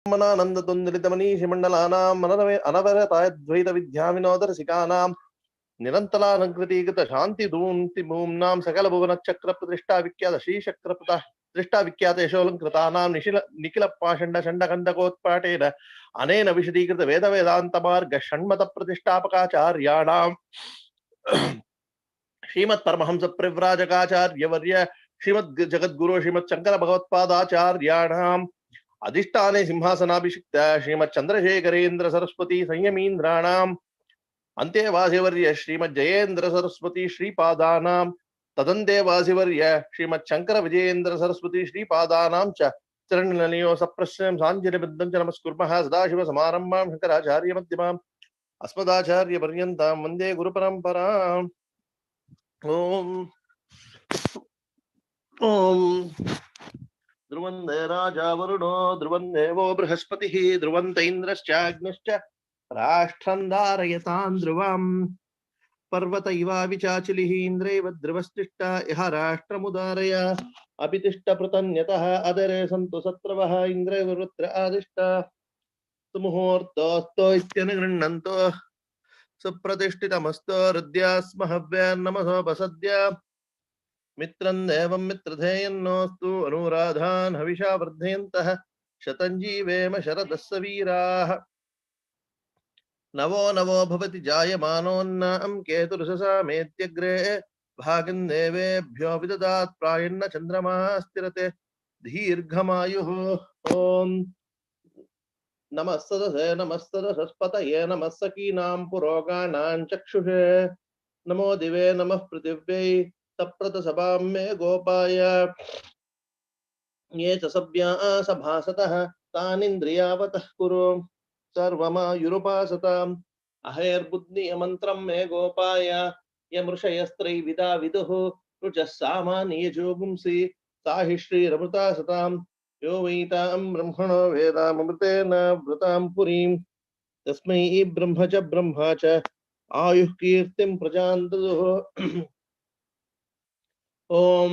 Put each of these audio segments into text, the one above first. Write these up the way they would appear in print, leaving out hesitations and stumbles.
मनानंद तुंदलितमनीषि मंडलानां अनवरताद्वैत विद्या विनोद रसिकानां निरन्तरालंकृतीकृत शांति धून्ति भूम्नां सकल भुवन चक्र प्रतिष्ठा विख्यात श्री चक्र प्रतिष्ठा विख्यात यशोलंकृतानां निखिल पाषंड षण्डकंदकोत्पाटेन अनेन विशदीकृत वेद वेदांत मार्ग षण्मत प्रतिष्ठापकाचार्याणां श्रीमत् परमहंस परिव्राजकाचार्य वर्य श्रीमद् जगद्गुरु श्रीमत् शंकर भगवत्पादाचार्याणां अधिष्ठाने सिंहासनाभिषिक्त श्रीमत् चंद्रशेखरेन्द्र सरस्वती संयमीन्द्राणाम् अन्तेवासिवर्य श्रीमद् जयेन्द्र सरस्वती श्रीपादानां तदन्तेवासिवर्य श्रीमत् शंकर विजयेन्द्र सरस्वती श्रीपादानां च चरणनलियो सप्रश्रयं साञ्जलिबद्धं च नमस्कुर्मः सदाशिव समारम्भां शंकराचार्य मध्यमाम् अस्मदाचार्य पर्यन्तां वन्दे गुरुपरम्पराम्। ओम ओम ध्रुवन्दे राजा वरुणो ध्रुवं देवो बृहस्पतिः ध्रुवन्त इन्द्रश्चाग्निश्च राष्ट्रं धारयतां ध्रुवम् पर्वत इवाविचाचिलिः इन्द्रैव ध्रुवस्तिष्ठा यः राष्ट्रमुदारय अपि तिष्ठ पृतन्यतः अदरे सन्तु शत्रवः इन्द्रैव वृत्र आदिष्ट सुमुहूर्तोऽस्तो इत्यनुगृह्णन्तो सुप्रतिष्ठितमस्तो हृद्यास्म हव्यान्नमसोपसद्य मित्रं देवं मित्रधेयन्नोऽस्तु अनुराधान् हविषा वर्धयन्तः शतञ्जीवेम शरदस्स वीराः नवो नवो भवति जायमानोन्नां केतुर्षसामेत्यग्रे भागं देवेभ्यो विददात् प्रायन्न चन्द्रमा स्थिरते दीर्घमायुः। ओम नमः सदसे नमः सरस्वतये नमः सकीनां पुरोगाणां चक्षुषे नमो दिवे नमः पृथिव्यै सप्रतसभां मे गोपाय ये च सभ्याः सभासतः तानिन्द्रियावतः कुरु सर्वमायुरुपासताम् अहैर्बुद्धिमन्त्रं मे गोपाय यमृषयस्त्रैविदा विदुः रुचः सामान्यजोगुंसि साहि श्रीरमृता सताम् यो वैतां ब्रह्मणो वेदामृतेन वृतां पुरीं तस्मै ब्रह्म च आयुः कीर्तिं प्रजां ददुः। ओम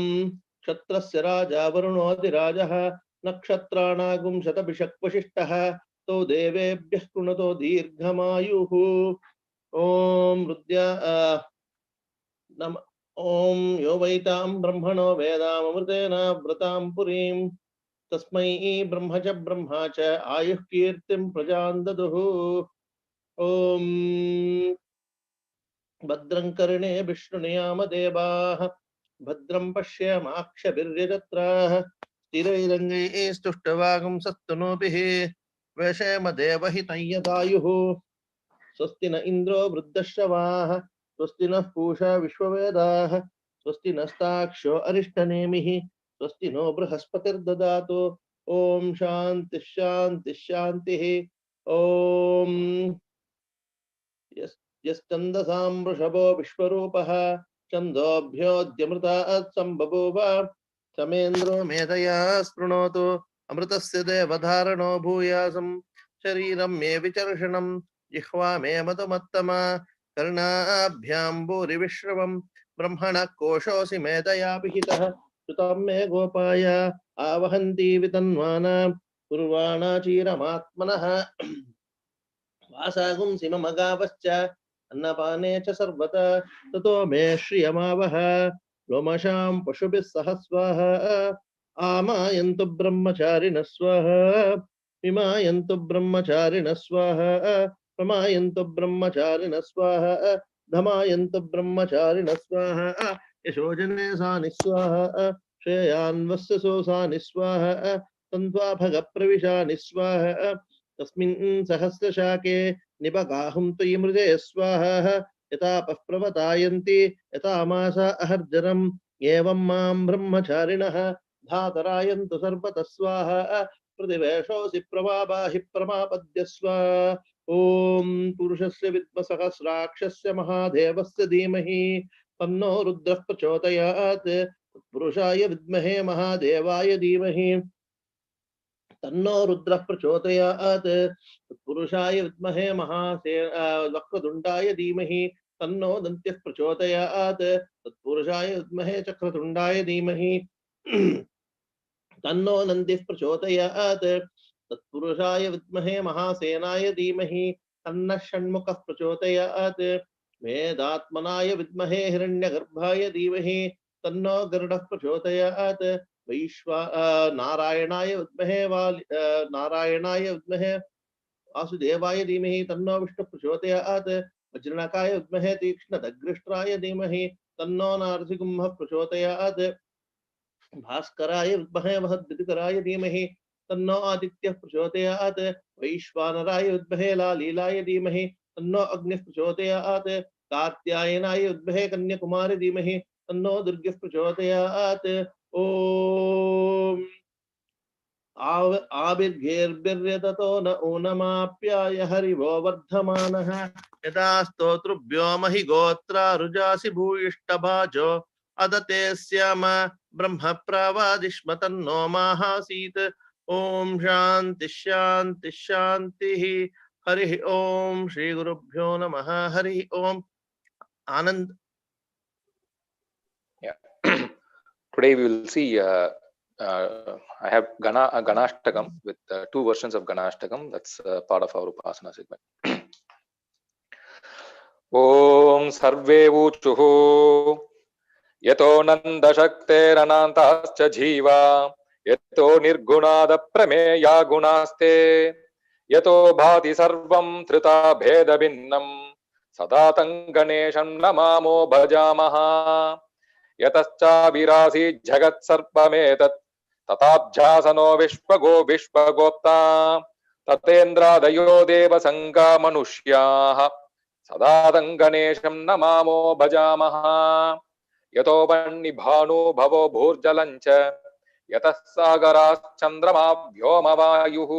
क्षत्रस्य राजा वरुणोऽधिराजः नक्षत्राणागुं शतभिषक्वशिष्टः तो देवेभ्यः कृणुतो दीर्घमायुः। ओम रुद्या नम ओम यो वैतां ब्रह्मणो वेदामृतेन व्रतां पुरीं तस्मै ब्रह्म च आयुः कीर्तिं प्रजां ददुः। ओम भद्रं कर्णे विष्णुयाम देवाः भद्रं पश्येमाक्षभिर्यजत्राः स्थिरैरङ्गैस्तुष्टवागं सस्तनूभिः वेशेम देवहितं यदायुः। स्वस्ति न इन्द्रो वृद्धश्रवाः स्वस्ति नः पूषा विश्ववेदाः स्वस्ति नस्ताक्षो अरिष्टनेमिः स्वस्ति नो बृहस्पतिर्ददातु। ओम शान्तिः शान्तिः शान्तिः। ओम यश्चन्दसां वृषभो विश्वरूपः छन्दोभ्योऽद्यमृतात् सम्बभूव समेन्द्रो मेधया स्पृणोतु अमृतस्य देवधारणो भूयासं शरीरं मे विचर्षणं जिह्वा मे मधुमत्तमा कर्णाभ्यां भूरिविश्रवं ब्रह्मणः कोशोऽसि मेधया पिहितः श्रुतं मे गोपाय आवहन्ति वितन्वाना कुर्वाणा चीरमात्मनः वासागुंसि मम गावश्च अन्नपाने च सर्वथा ततो मे श्रियमावह लोमशां पशुभिः सह स्वाहा आमायन्तु ब्रह्मचारिणः स्वाहा विमायन्तु ब्रह्मचारिणः स्वाहा प्रमायन्तु ब्रह्मचारिणः स्वाहा धमायन्तु ब्रह्मचारिणः स्वाहा यशोजने सानि स्वाहा श्रेयान्वस्य सोऽसानि स्वाहा तन्त्वा भगप्रविशानि स्वाहा तस्मिन् सहस्रशाके निबगाहुं त्वयि मृजे स्वाहा यथा प्रवतायन्ति यथा मासा अहर्जरम् एवं मां ब्रह्मचारिणः धातरायन्तु सर्वतः स्वाहा प्रतिवेशोऽसि प्रमापाहि प्रमापद्यस्व। ॐ पुरुषस्य विद्मसहस्राक्षस्य महादेवस्य धीमहि तन्नो रुद्रः प्रचोदयात् पुरुषाय विद्महे महादेवाय धीमहि तन्नो रुद्रः प्रचोदयात् पुरुषाय विद्महे वक्रतुण्डाय धीमहि तन्नो दन्त्यः प्रचोदयात् तत्पुरुषाय विद्महे चक्रतुण्डाय धीमहि तन्नो नन्दिः प्रचोदयात् तत्पुरुषाय विद्महे महासेनाय धीमहि तन्नः षण्मुखः प्रचोदयात् वेदात्मनाय विद्महे हिरण्यगर्भाय धीमहि तन्नो गरुडः प्रचोदयात् नारायणाय विद्महे नारायणाय विद्महे वासुदेवाय धीमहि तन्नो विष्णु प्रचोदयात् वज्रनकाय विद्महे तीक्ष्णदग्रष्ट्राय धीमहि तन्नो नारसिंहः प्रचोदयात् भास्कराय विद्महे महद्विकराय धीमहि तन्नो आदित्यः प्रचोदयात् वैश्वानराय विद्महे लालीलाय धीमहि तन्नो अग्निः प्रचोदयात् कात्यायनाय विद्महे कन्याकुमारी धीमहि तन्नो दुर्गः प्रचोदयात् ओम आविर्गेर्भिर्यततो न ऊनमाप्याय हरिवो वर्धमानः यदा स्तोतृभ्यो महि गोत्रा रुजासि भूयिष्ठभाजो अदते स्याम ब्रह्म प्रवादिष्म तन्नो माहासीत् ओम शांति शांति शांति हरि ओम श्री गुरुभ्यो नमः हरि ओम आनंद. Yeah. Today we will see I have Ganashtakam with 2 versions of Ganashtakam. That's part of our Upasana segment. Om Sarve Uchuhu Yato Nanda Shakteranantascha Jiva Yato Nirgunada Prameya Gunaste Yato Bhati Sarvam Trita Bheda Binnam Sadatan Ganesham Namamo Bhajamaha यतश्चा विरासी जगत् सर्वमेतत् तथाभ्यासनो विश्वगो विश्वगोप्ता ततेन्द्रादयो देवसंगा मनुष्याः सदा तं गणेशं नमामो भजामः यतो वह्निभानो भवो भूर्जलञ्च यतः सागराश्चन्द्रमा व्योमवायुः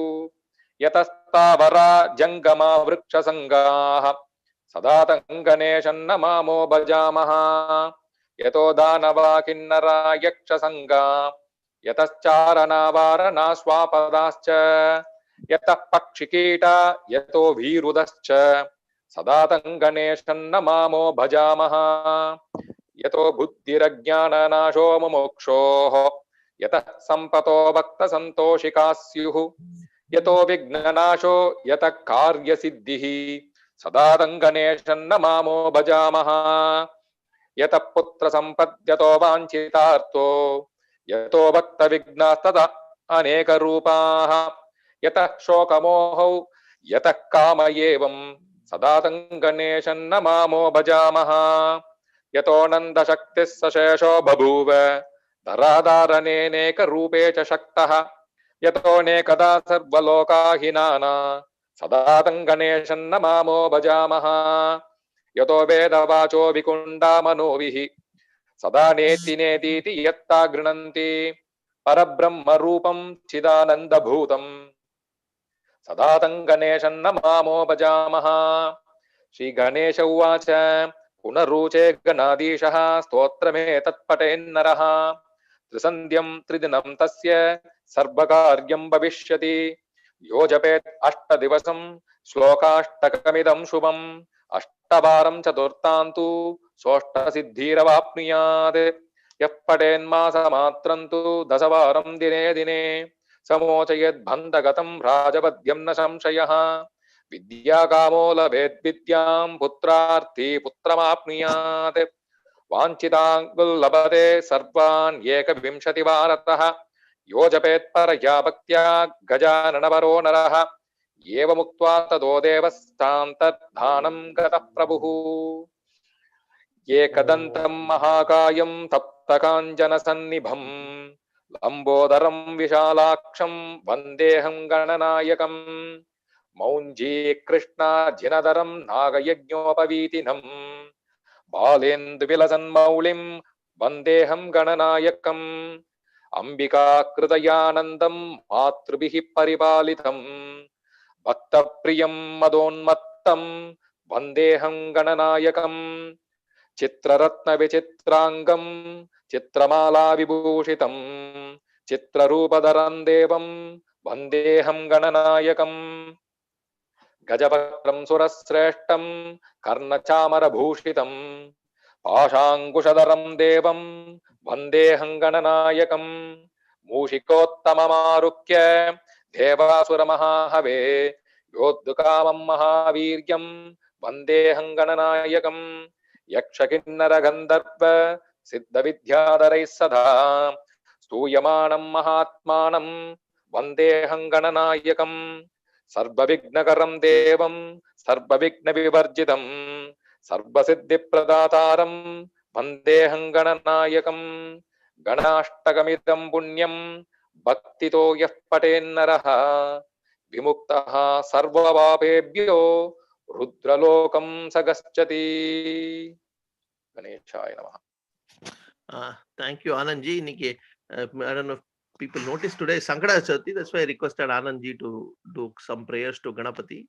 यतस्तावरा जङ्गमा वृक्षसंगाः सदा तं गणेशं नमामो भजामः यतो दानवा किन्नरा यक्षसंगा यतश्चारणा वारणा स्वापदाश्च यतः पक्षिकीटा यतो भीरुदश्च सदा तं गणेशं नमामो भजामः यतो बुद्धिरज्ञाननाशो मुमुक्षोः यतः सम्पतो भक्तसन्तोषिकाः स्युः यतो विघ्ननाशो यतः कार्यसिद्धिः सदा तं गणेशं नमामो भजामः यतः पुत्र संपद्यतो वाञ्छितार्थो यतो भक्त विघ्नास्तदा अनेक रूपाः यतः शोकमोहौ यतः काम एवं सदा तं गणेशं नमामो भजामः यतो नन्दशक्तिः सशेषो बभूव धराधारनेनेक रूपे च शक्तः यतो नेकदा सर्वलोकाहिनाना सदा तं गणेशं नमामो भजामः यतो वेदवाचो विकुण्डा मनोभिः सदा नेति नेतीति यत्ता गृह्णन्ति परब्रह्मरूपं चिदानन्दभूतं सदा तं गणेशं नमामो भजामः श्रीगणेश उवाच पुनरुचे गणाधीशः स्तोत्रमेतत्पठेन्नरः त्रिसन्ध्यं त्रिदिनं तस्य सर्वकार्यं भविष्यति यो जपेत् 8 दिवसं श्लोकाष्टकमिदं शुभम् अष्टवारं चतुर्थान्तु सोष्टसिद्धिरवाप्नुयात् यः पठेन्मासमात्रं तु 10 वारं दिने दिने समोचयद्बन्धगतं राजपद्यं न संशयः विद्याकामो लभेत् विद्यां पुत्रार्थी पुत्रमाप्नुयात् वाञ्छितां लभते सर्वान् 21 वारतः यो जपेत् परया भक्त्या गजाननवरो नरः एवमुक्त्वा ततो देवस्थान्तर्धानं गतः प्रभुः एकदन्तं महाकायं तप्तकाञ्जनसन्निभं लम्बोदरं विशालाक्षं वन्देऽहं गणनायकं मौञ्जीकृष्णाजिनधरं नागयज्ञोपवीतिनं बालेन्दुविलसन्मौलिं वन्देऽहं गणनायकम् अम्बिकाकृतयानन्दं मातृभिः परिपालितं भक्तप्रियं मदोन्मत्तं वन्देऽहं गणनायकं चित्ररत्नविचित्राङ्गं चित्रमाला विभूषितं चित्ररूपधरं देवं वन्देऽहं गणनायकं गजवक्त्रं सुरश्रेष्ठं कर्णचामरभूषितं पाशाङ्कुशधरं देवं वन्देऽहं गणनायकं मूषिकोत्तममारुह्य Devasura Mahahave Yoddhukamam Mahaviryam Vandeham Gananayakam Yakshakinnara Gandharva Siddha Vidyadharai Sadha Stuyamanam Mahatmanam Vandeham Gananayakam Sarva Vignakaram Devam Sarva Vigna Vivarjidam Sarva Siddhi Pradataram Vandeham Gananayakam Ganashtakamidam Punyam Bhaktito yah patennaraha vimuktaha sarvavapebhyo rudralokam sagaschati. Ganeshaya namaha. Thank you, Anandji. I don't know if people noticed today Sankara Chaturthi. That's why I requested Anandji to do some prayers to Ganapati.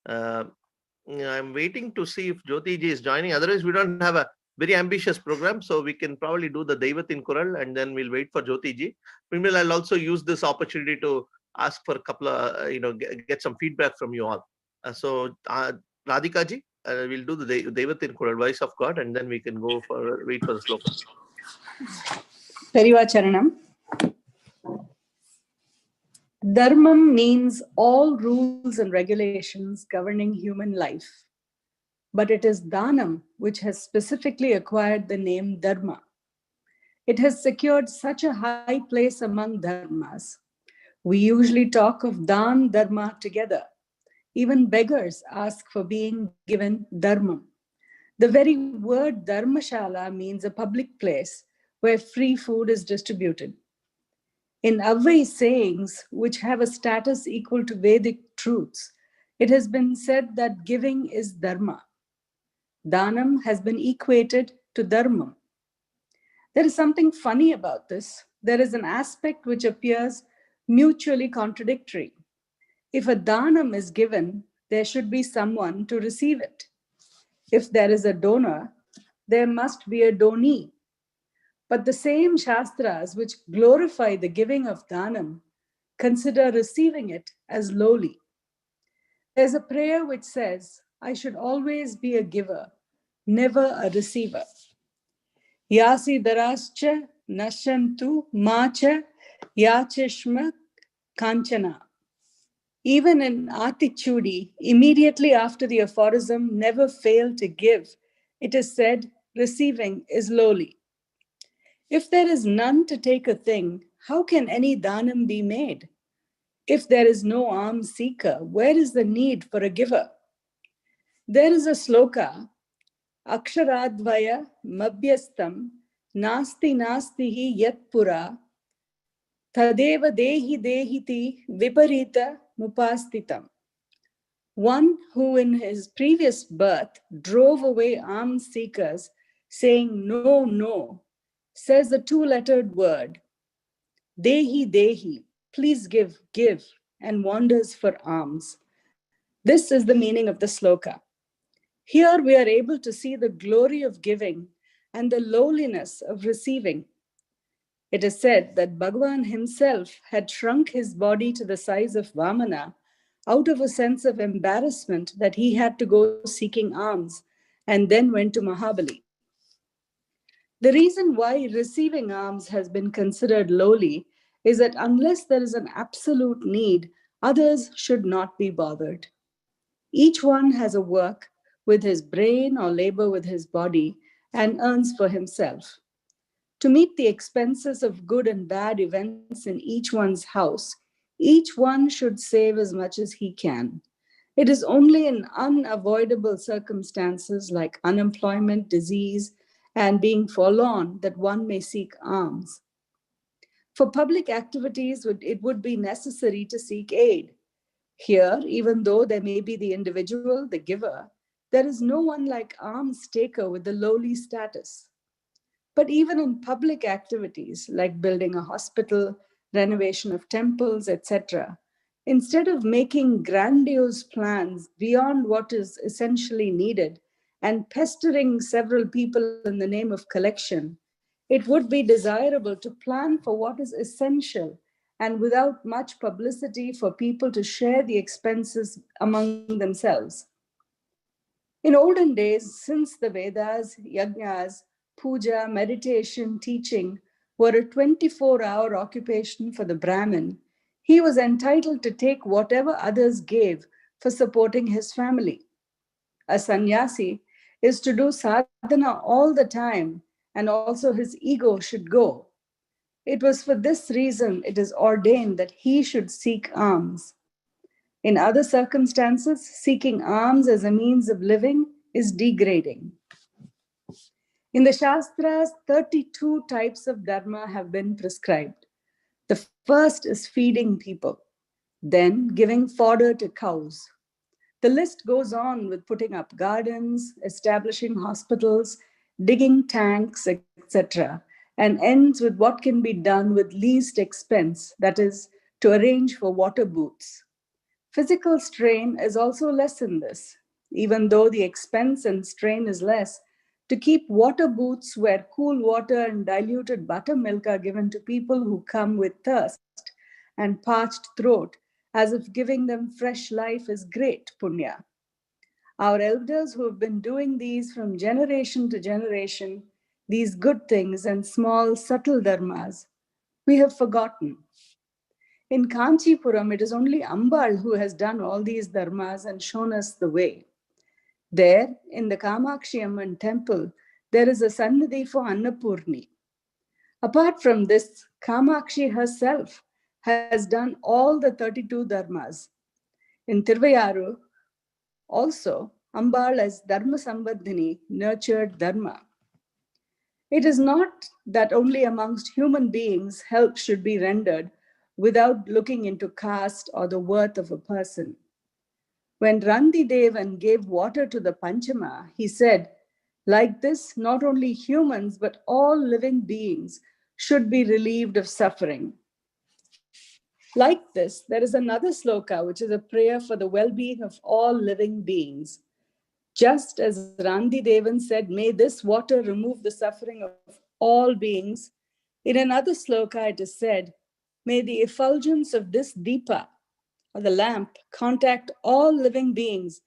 I'm waiting to see if Jyoti ji is joining. Otherwise, we don't have a very ambitious program, so we can probably do the Daivatin Kural and then we'll wait for Jyoti ji. Meanwhile, I'll also use this opportunity to ask for a couple of, get some feedback from you all. So, Radhika ji, we'll do the Daivatin Kural, Voice of God, and then we can go for wait for the sloka. Perivacharanam. Dharmam means all rules and regulations governing human life. But it is Dhanam which has specifically acquired the name Dharma. It has secured such a high place among dharmas. We usually talk of Dhan Dharma together. Even beggars ask for being given Dharmam. The very word Dharmashala means a public place where free food is distributed. In Avvai sayings, which have a status equal to Vedic truths, it has been said that giving is Dharma. Dhanam has been equated to Dharmam. There is something funny about this. There is an aspect which appears mutually contradictory. If a Dhanam is given, there should be someone to receive it. If there is a donor, there must be a donee. But the same Shastras which glorify the giving of Dhanam consider receiving it as lowly. There's a prayer which says, I should always be a giver, never a receiver. Yasi darascha nashantu macha yachishma kanchana. Even in Atichudi, immediately after the aphorism, never fail to give, it is said, receiving is lowly. If there is none to take a thing, how can any dhanam be made? If there is no alms seeker, where is the need for a giver? There is a sloka, Aksharadvaya Mabhyastam Nasti Nastihi Yat Pura Tadeva Dehi Dehiti Viparita Mupastitam. One who in his previous birth drove away alms seekers, saying no, no, says the two-lettered word, Dehi Dehi, please give, give, and wanders for alms. This is the meaning of the sloka. Here we are able to see the glory of giving and the lowliness of receiving. It is said that Bhagavan himself had shrunk his body to the size of Vamana out of a sense of embarrassment that he had to go seeking alms and then went to Mahabali. The reason why receiving alms has been considered lowly is that unless there is an absolute need, others should not be bothered. Each one has a work with his brain or labor with his body and earns for himself. To meet the expenses of good and bad events in each one's house, each one should save as much as he can. It is only in unavoidable circumstances like unemployment, disease, and being forlorn that one may seek alms. For public activities, it would be necessary to seek aid. Here, even though there may be the individual, the giver, there is no one like alms taker with the lowly status. But even in public activities like building a hospital, renovation of temples, etc., instead of making grandiose plans beyond what is essentially needed and pestering several people in the name of collection, it would be desirable to plan for what is essential and without much publicity for people to share the expenses among themselves. In olden days, since the Vedas, yajnas, puja, meditation, teaching were a 24-hour occupation for the Brahmin, he was entitled to take whatever others gave for supporting his family. A sannyasi is to do sadhana all the time, and also his ego should go. It was for this reason it is ordained that he should seek alms. In other circumstances, seeking alms as a means of living is degrading. In the Shastras, 32 types of dharma have been prescribed. The first is feeding people, then giving fodder to cows. The list goes on with putting up gardens, establishing hospitals, digging tanks, etc., and ends with what can be done with least expense, that is, to arrange for water booths. Physical strain is also less in this, even though the expense and strain is less. To keep water booths where cool water and diluted buttermilk are given to people who come with thirst and parched throat, as if giving them fresh life is great punya. Our elders who have been doing these from generation to generation, these good things and small subtle dharmas, we have forgotten. In Kanchipuram, it is only Ambal who has done all these dharmas and shown us the way. There, in the Kamakshi Amman temple, there is a sannidhi for Annapurni. Apart from this, Kamakshi herself has done all the 32 dharmas. In Tirvayaru, also, Ambal as Dharma Sambandhini nurtured dharma. It is not that only amongst human beings help should be rendered without looking into caste or the worth of a person. When Randi Devan gave water to the Panchama, he said, like this, not only humans, but all living beings should be relieved of suffering. Like this, there is another sloka, which is a prayer for the well-being of all living beings. Just as Randi Devan said, may this water remove the suffering of all beings, in another sloka it is said, may the effulgence of this deepa, or the lamp, contact all living beings,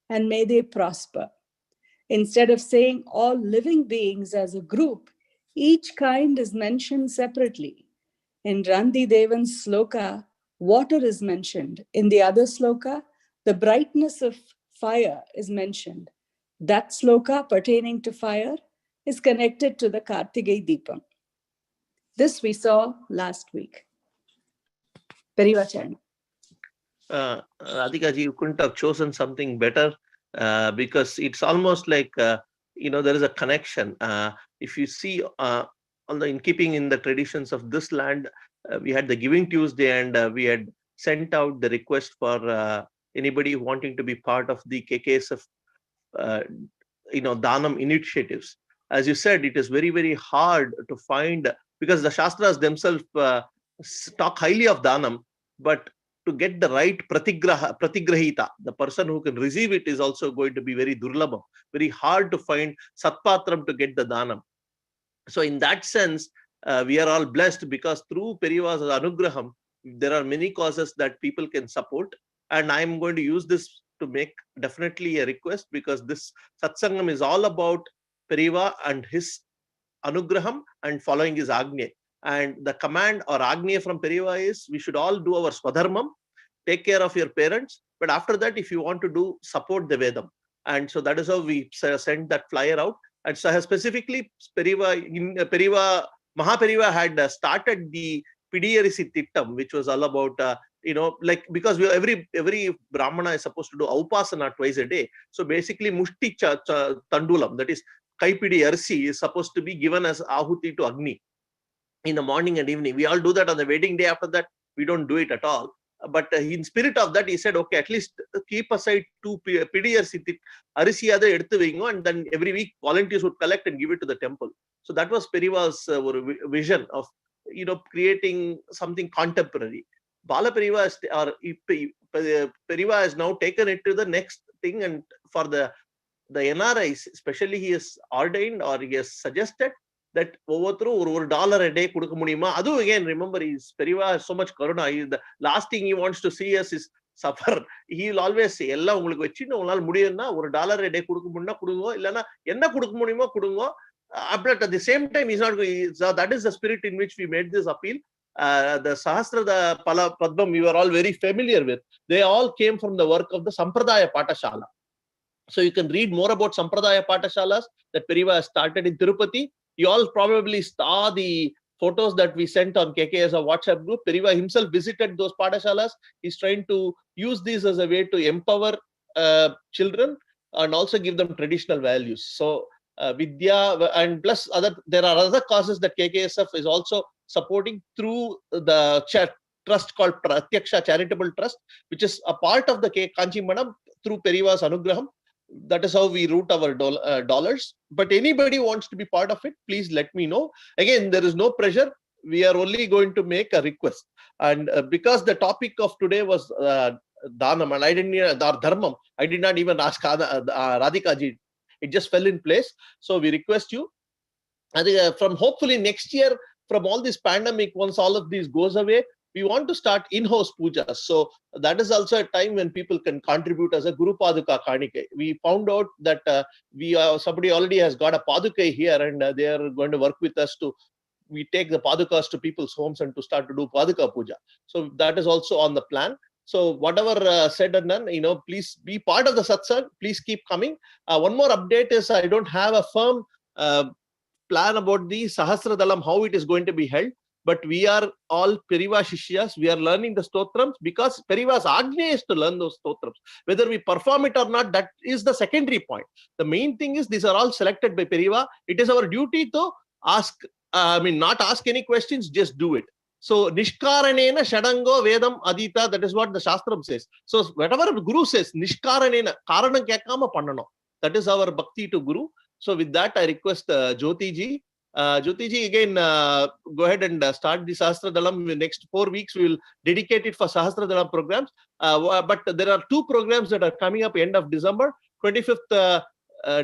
and may they prosper. Instead of saying all living beings as a group, each kind is mentioned separately. In Randi Devan's sloka, water is mentioned. In the other sloka, the brightness of fire is mentioned. That sloka pertaining to fire is connected to the Kartigai Deepam. This we saw last week. Perivacharana. Radhika ji, you couldn't have chosen something better because it's almost like, there is a connection. If you see, in keeping in the traditions of this land, we had the Giving Tuesday and we had sent out the request for anybody wanting to be part of the KKSF, Dhanam initiatives. As you said, it is very, very hard to find, because the Shastras themselves talk highly of Dhanam, but to get the right pratigrahita, the person who can receive it, is also going to be very durlabham, very hard to find satpatram to get the dhanam. So in that sense, we are all blessed, because through Periva's anugraham, there are many causes that people can support. And I'm going to use this to make definitely a request, because this Satsangam is all about Periva and his anugraham and following his agnya. And the command or agnya from Periva is, we should all do our swadharmam, take care of your parents, but after that, if you want to do, support the Vedam. And so that is how we sent that flyer out. And so specifically, Periva, Mahaperiva had started the Pidiyarisi Tittam, which was all about, because every Brahmana is supposed to do Upasana twice a day. So basically, Mushti Tandulam, that is Kaipidi Arsi, is supposed to be given as Ahuti to Agni in the morning and evening. We all do that on the wedding day. After that, we don't do it at all. But in spirit of that, he said, okay, at least keep aside 2 Pidiyarsi Arisiyada eduthu veingo, and then every week volunteers would collect and give it to the temple. So that was Periva's vision of, creating something contemporary. Bala Periva Periva has now taken it to the next thing, and for the NRIs, especially, he has ordained, or he has suggested that over $1 a day kudukka mudiyuma. Adu again, remember, Periva has so much karuna. The last thing he wants to see us is suffer. He will always say, ella ungalku vechinu ungal mudiyuna $1 a day kudukka mudina kudungo, illana enna kudukka mudiyumo kudungo. But at the same time, he's not going. So that is the spirit in which we made this appeal. the Sahasra, the Padmam, we were all very familiar with. They all came from the work of the Sampradaya Patashala. So you can read more about Sampradaya Patashalas that Periva started in Tirupati. You all probably saw the photos that we sent on KKSF WhatsApp group. Periva himself visited those Patashalas. He's trying to use these as a way to empower children and also give them traditional values. So Vidya, and plus there are other causes that KKSF is also supporting through the trust called Pratyaksha Charitable Trust, which is a part of the Kanchi Madam through Periva's Anugraham. That is how we route our dollars. But anybody wants to be part of it, please let me know. Again, there is no pressure. We are only going to make a request. And because the topic of today was Dhanam, and I didn't Dharmam, I did not even ask Radhika ji. It just fell in place. So we request you. I think from hopefully next year, from all this pandemic, once all of these goes away, we want to start in-house pujas. So that is also a time when people can contribute as a Guru Paduka Karnike. We found out that somebody already has got a Paduka here, and they are going to work with us to we take the Padukas to people's homes and to start to do Paduka Puja. So that is also on the plan. So whatever said and done, please be part of the satsang. Please keep coming. One more update is I don't have a firm plan about the Sahasra Dalam, how it is going to be held. But we are all Periva Shishyas. We are learning the stotrams because Periva's Agnya is to learn those stotrams. Whether we perform it or not, that is the secondary point. The main thing is these are all selected by Periva. It is our duty to ask, not ask any questions, just do it. So, Nishkaranena Shadango Vedam Adita, that is what the Shastram says. So, whatever Guru says, Nishkaranena, Karana Kyakama Pandano. That is our bhakti to Guru. So, with that, I request Jyoti ji. Jyoti ji, again, go ahead and start the Sahasra Dalam. In the next 4 weeks, we will dedicate it for Sahasra Dalam programs. But there are 2 programs that are coming up end of December. 25th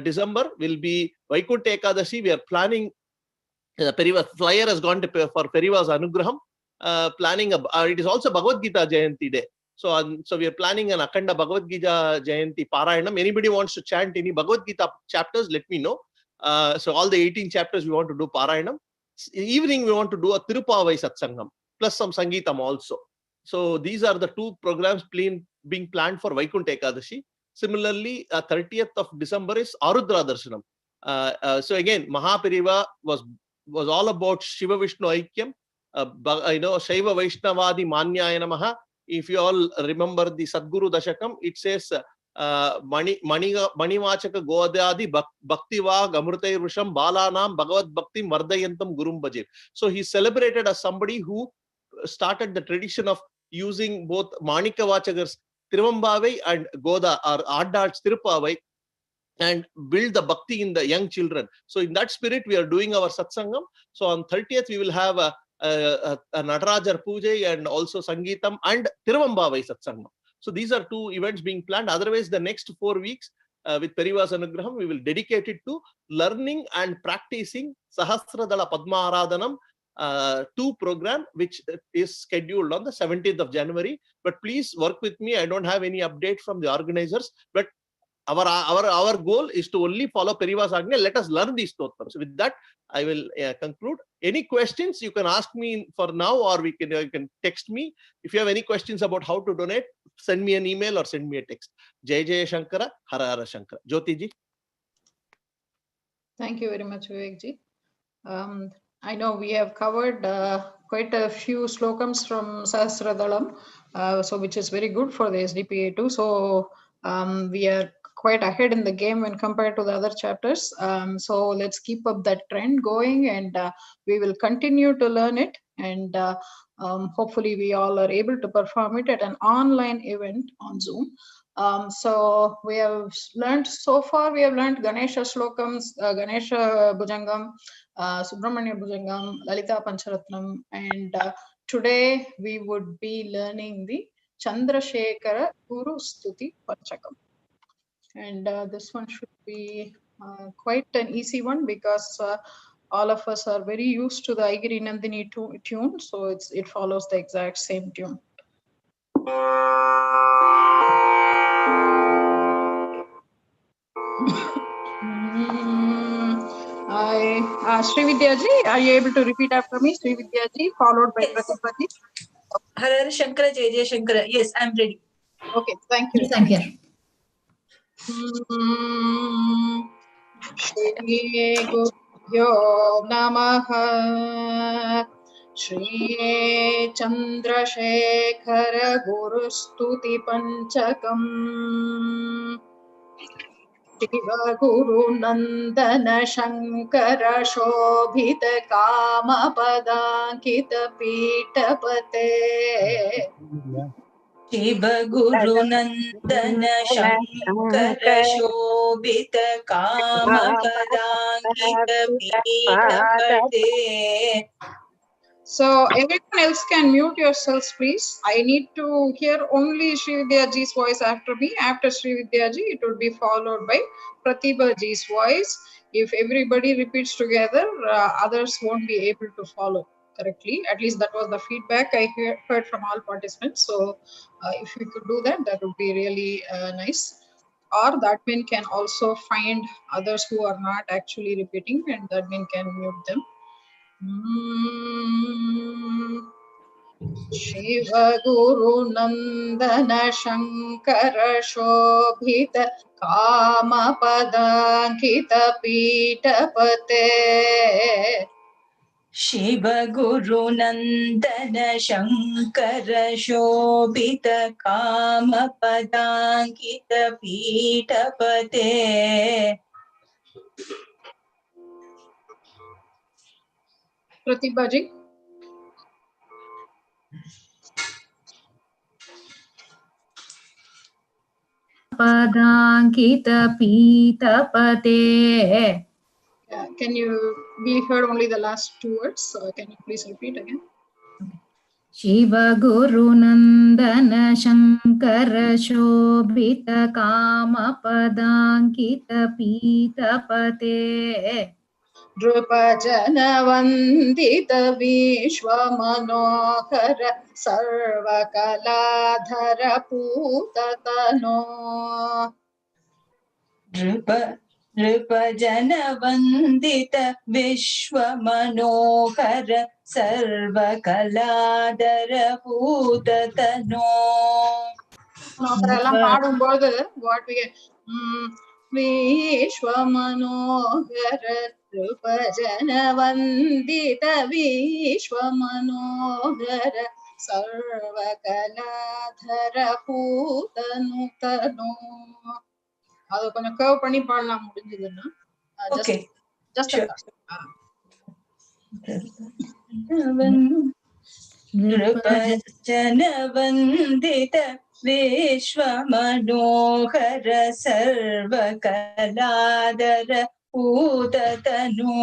December will be Vaikuntha Ekadashi. We are planning, Periva flyer has gone to for Periva's Anugraham. Planning, it is also Bhagavad Gita Jayanti Day. So we are planning an Akhanda Bhagavad Gita Jayanti Parayanam. Anybody wants to chant any Bhagavad Gita chapters, let me know. So all the 18 chapters we want to do Parayanam. Evening we want to do a Tirupavai Satsangam plus some Sangeetam also. So these are the 2 programs being planned for Vaikuntha Ekadashi. Similarly, 30th of December is Arudra Darshanam. So again, Mahaperiva was all about Shiva Vishnu Aikyam. Shaiva Vaishnavadi Manyaya Namaha. If you all remember the Sadguru Dashakam, it says Manivachaka Godadi Bhaktiva Gamrutay Rusham Balanam Bhagavad Bhakti Mardayantam Gurum Bhaje. So he celebrated as somebody who started the tradition of using both Manika Vachakars Tiruvambavai and Goda or Addal's Tirupavai and build the bhakti in the young children. So in that spirit, we are doing our satsangam. So on 30th, we will have a Natarajar Puja and also Sangeetam and Tiruvambavai Satsangam. So these are 2 events being planned. Otherwise, the next 4 weeks with Periva's Anugraham, we will dedicate it to learning and practicing Sahasradala Padma Aradhanam 2 program, which is scheduled on the 17th of January. But please work with me. I don't have any update from the organizers, but our goal is to only follow Periva's Agnya. Let us learn these stotrams. So with that, I will conclude. Any questions you can ask me for now, or you can text me. If you have any questions about how to donate, send me an email or send me a text. Jai Jai Shankara, Hara Hara Shankara. Jyoti ji. Thank you very much, Vivek ji. I know we have covered quite a few slokams from Sahasradalam, so which is very good for the SDPA too. So we are quite ahead in the game when compared to the other chapters. So let's keep up that trend going, and we will continue to learn it. And hopefully we all are able to perform it at an online event on Zoom. So we have learned so far, we have learned Ganesha Slokams, Ganesha Bhujangam, Subramanya Bhujangam, Lalita Pancharatnam, and today we would be learning the Chandrasekhara Guru Stuti Panchakam. And this one should be quite an easy one because all of us are very used to the Aigiri Nandini tune, so it follows the exact same tune. Srividyaji, are you able to repeat after me? Srividyaji, followed by Pratibhaji. Har Shankara, Jai Shankara. Yes, I'm ready. Okay, thank you. Yes, I'm here. Shri Gurubhyo Namaha. Shri Chandrasekhara Guru Stuti Panchakam. Shiva Guru Nandana Shankara Shobhita Kama Padankita Pitapate. Shiva Guru Nandana Shankara Shobhita Kama Padankita Pitapate. So everyone else can mute yourselves, please. I need to hear only Srividyaji's voice after me. After Srividyaji, it will be followed by Pratibhaji's voice. If everybody repeats together, others won't be able to follow correctly. At least that was the feedback I heard from all participants. So if we could do that, that would be really nice. Or the admin can also find others who are not actually repeating, and the admin can mute them. Shiva Guru Nandana Shankara Shobhita Kama Padankita Pitapate. Shiva Guru Nandana Shankara Shobhita Kama Padankita Pitapate. Pratibhaji. Padankita Pitapate. Can you, we heard only the last two words, so can you please repeat again? Shiva Guru Nandana Shankara Shobhita Kama Padankita Pitapate. Drupajana Vandita Vishwamanohara Sarvakaladhara Putatano. Drupajana Vandita Vishwamanohara Sarvakaladhara Putatano. Nokareல்லாம் பாடும்போது what we get Vishwamanohara Drupajana Vandita Vishwamanohara Sarvakaladhara Putanutano. அது கொஞ்சம் curve பண்ணி பாடலாம் முடிஞ்சதுன்னா. Okay. Just sure. Drupajana Vandita Vishwamanohara Sarvakaladhara Putatano.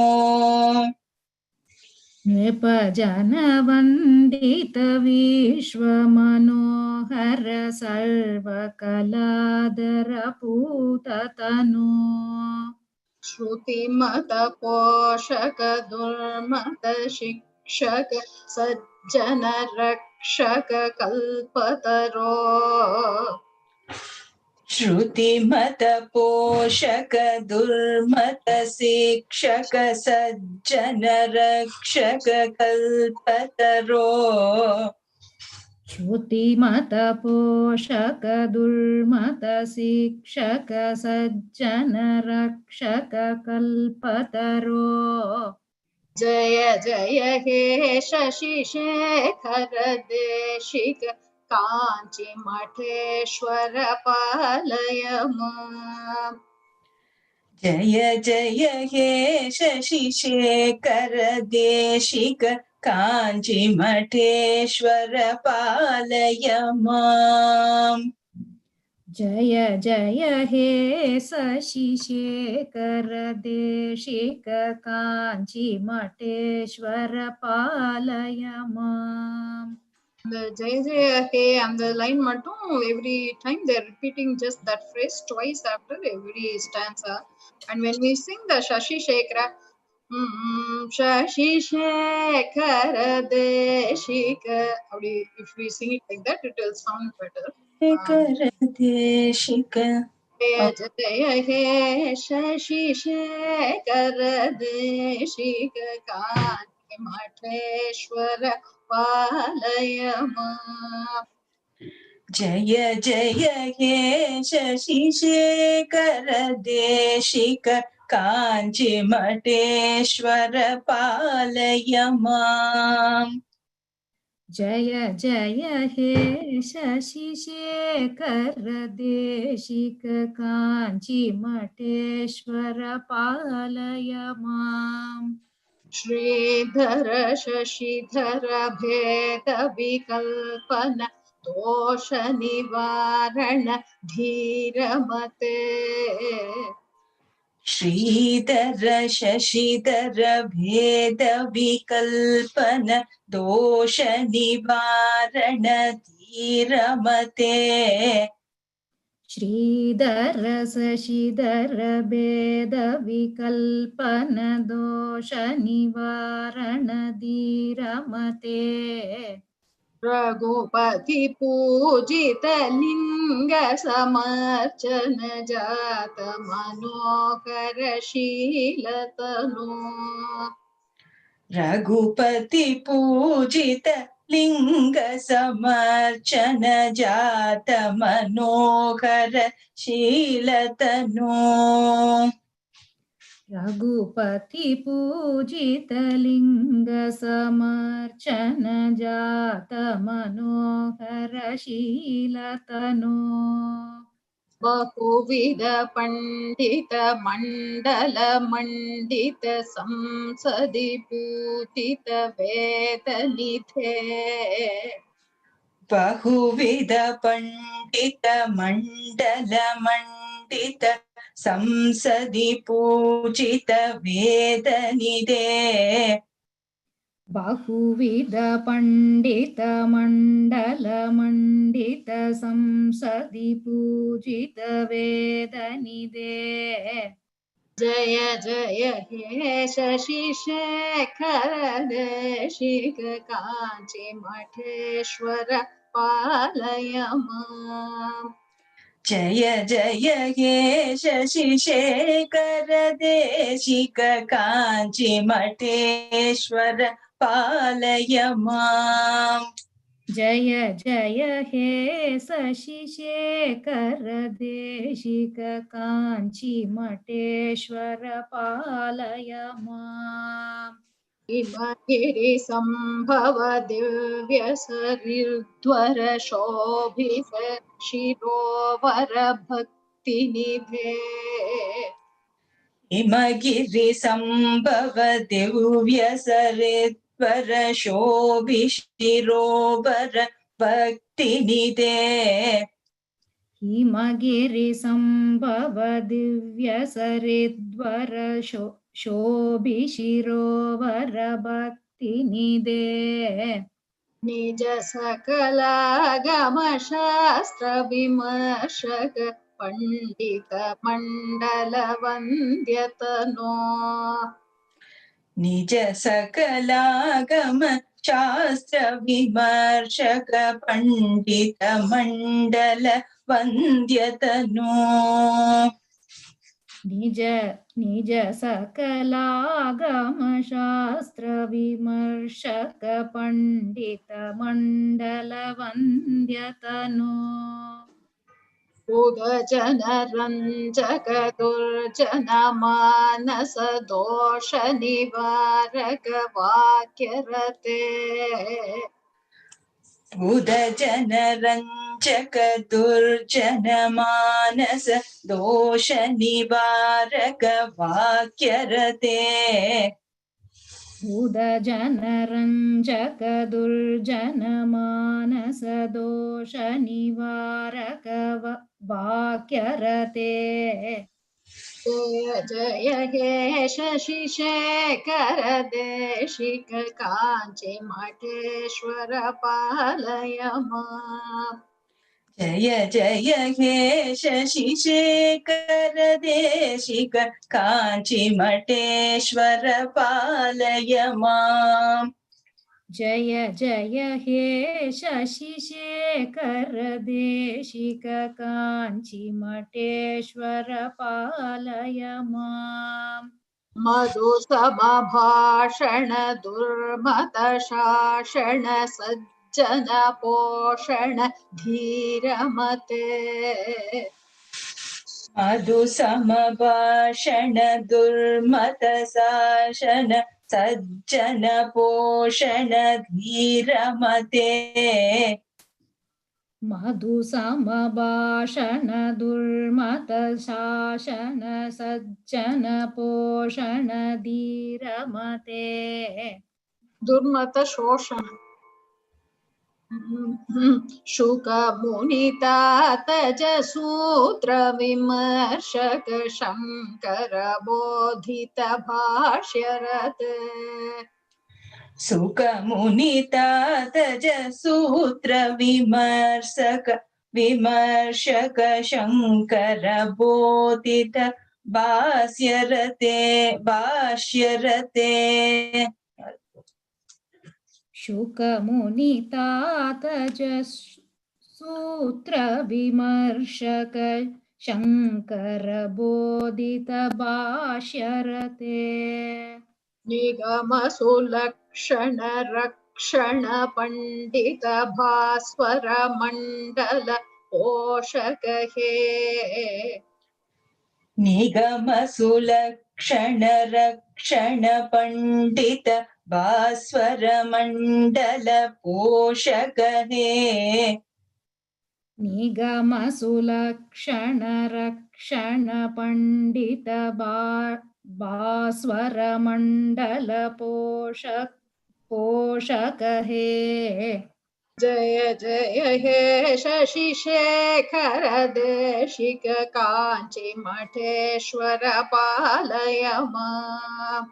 Drupajana Vandita Vishwamanohara Sarvakaladhara Putatano. Shruti Mata Poshaka Durmata Shikshaka Sajjana Rakshaka Kalpataro. Shruti Mata Poshaka Durmata Sikshaka Sajjana Rakshaka Kalpataro. Shruti Mata Poshaka Durmata Sikshaka Sajjana Rakshaka Kalpataro. Jaya Jaya He Shashi Shekhara Deshika Kanchi Mateshwara Palayama. Jaya Jaya He Shashi Shekhara Deshika Kanchi Mateshwara Palayamam. Jaya Jaya He Sashi Shekhara Deshika Kanchi Mateshwara Palayamam. The Jaya Jaya He and the line mattum every time they're repeating just that phrase twice after every stanza. And when we sing the Shashi Shekhara, Shashi Shekhara Deshika, if we sing it like that, it will sound better. Shekhara Deshika. जय हे शशिशेखर देशिक कांची मठेश्वर पालय माम् जय जय हे शशिशेखर देशिक कांची मठेश्वर पालय माम् जय जय हे शशिशेखर देशिक कांची मठेश्वर पालय माम् श्रीधर शशिधर भेद विकल्पन दोष निवारण धीरमते श्रीधर शशिधर भेद विकल्पन दोष निवारण धीरमते श्रीधर शशिधर भेद विकल्पन दोष निवारण धीरमते रघुपति पूजित लिंग समर्चन जात मनोहर शीलतनु रघुपति पूजित लिंग समर्चन जात मनोहर शीलतनु रघुपति पूजित लिंग समर्चन जात मनोहर शीलतनु बहुविध पंडित मंडल मंडित संसदि पूजित वेद निधे बहुविध पंडित मंडल मंडित संसदि पूजित वेद निधे बहुविध पंडित मंडल मंडित संसदि पूजित वेद निधे जय जय हे शशिशेखर देशिक कांची मठेश्वर पालय माम् जय जय हे शशिशेखर देशिक कांची मठेश्वर पालय माम् जय जय हे शशिशेखर देशिक कांची मठेश्वर पालय माम् हिमगिरि संभव दिव्य सरिद्वर शोभित शिरोवर भक्ति निधे हिमगिरि संभव दिव्य सरिद्वर शोभिशिरोवर भक्ति निधे हिमगिरि संभव दिव्य सरिद्वर शोभिशिरोवर भक्ति निधे निज सकलागम शास्त्र विमर्शक पंडित मंडल वंद्यतनो निज सकलागम शास्त्र विमर्शक पंडित मंडल वंद्यतनो निज सकलागम शास्त्र विमर्शक पंडित मंडल वंद्यतनो उद जन रंजक दुर्जन मानस दोष निवारक वाक्य रते बुध जन रंजक दुर्जन मानस दोष निवारक वाक्य रते बुध जन रंजक दुर्जन मानस दोष निवारक वाक्य रते जय जय हे शशिशेखर देशिक कांची मठेश्वर पालय माम् जय जय हे शशिशेखर देशिक कांची मठेश्वर पालय माम् जय जय हे शशिशेखर देशिक काञ्ची मठेश्वर पालय माम् मधु समभाषण दुर्मत शासन सज्जन पोषण धीरमते मधु समभाषण दुर्मत शासन सज्जन पोषण धीरमते मधु समभाषण दुर्मत शासन सज्जन पोषण धीरमते दुर्मत शोषण शुक मुनितात सूत्र विमर्शक शंकर बोधित भाष्यरत सुख मुनितात सूत्र विमर्शक शंकर बोधित भाष्यरते शुकमुनितात सूत्र विमर्शक शंकर बोधित भाष्यरते निगम सुलक्षण रक्षण पंडित भास्वर मंडल पोषक हे निगम सुलक्षण रक्षण पंडित भास्वर मंडल पोषक हे निगम सुलक्षण रक्षण पंडित भास्वर मंडल पोषक हे जय जय हे शशिशेखर देशिक कांची मठेश्वर पालय माम्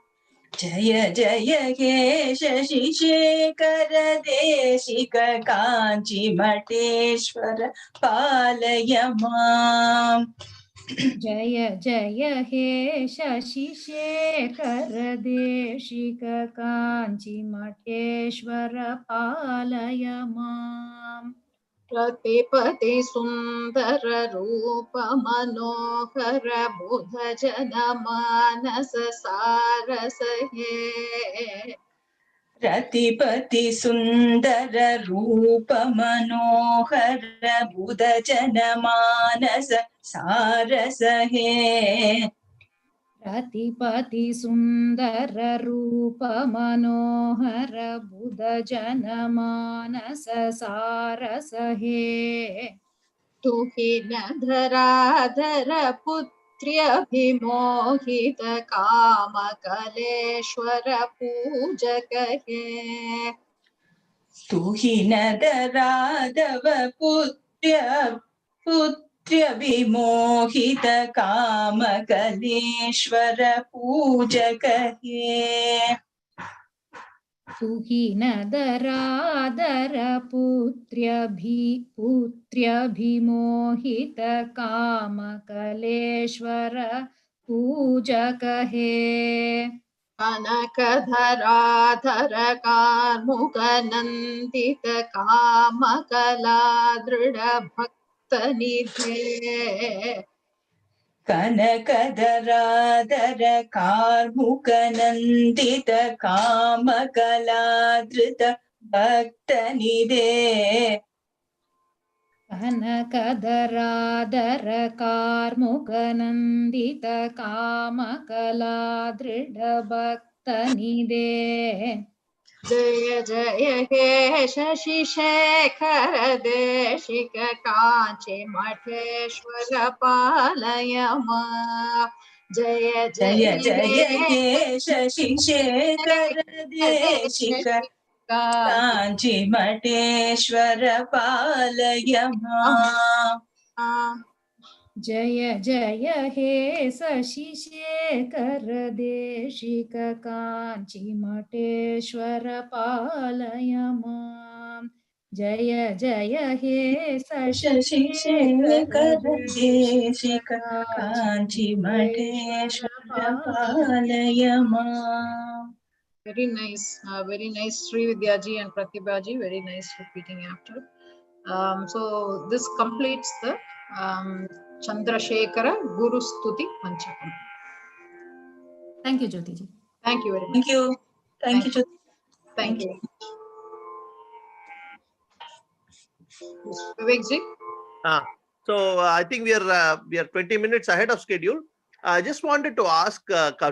जय जय हे शशिशेखर देशिक कांची मठेश्वर पालय माम् जय जय हे शशिशेखर देशिक कांची मठेश्वर पालय माम् प्रतिपति सुंदर रूप मनोहर बुध जन मानस सारस हे रतिपति सुंदर रूप मनोहर बुध जन मानस सारस हे रतिपति सुंदर रूप मनोहर बुध जन मानस सारस हे तुहिन धराधर पुत्र्यभिमोहित काम कलेश्वर पूजक हे तुहिन धराधव पुत्र्यभिमोहित काम कलेश्वर पूजक हे तुहिन धराधर पुत्र्यभिमोहित काम कलेश्वर पूजक हे कनक धराधर कार्मुक नंदित काम कला दृढ़ भक्त निधे कनक धराधर कार्मुक नंदित काम कलाधृत भक्त निधे कनक धराधर कार्मुक नंदित काम कला दृढ़ भक्त निधे जय जय हे शशिशेखर देशिक कांची मठेश्वर पालय माम् जय जय जय हे शशिशेखर देशिक कांची मठेश्वर पालय माम् जय जय हे शशिशेखर देशिक कांची मठेश्वर पालय माम् जय जय हे शशिशेखर देशिक कांची मठेश्वर पालय माम् Very nice, Sri Vidyaji and Pratibhaji. Very nice repeating after. So this completes the Chandrasekhara Guru Stuti Panchakam. Thank you, Jyotiji. Thank you very much. Thank you. Thank you. Thank you. Vivekji? So I think we are 20 minutes ahead of schedule. I just wanted to ask,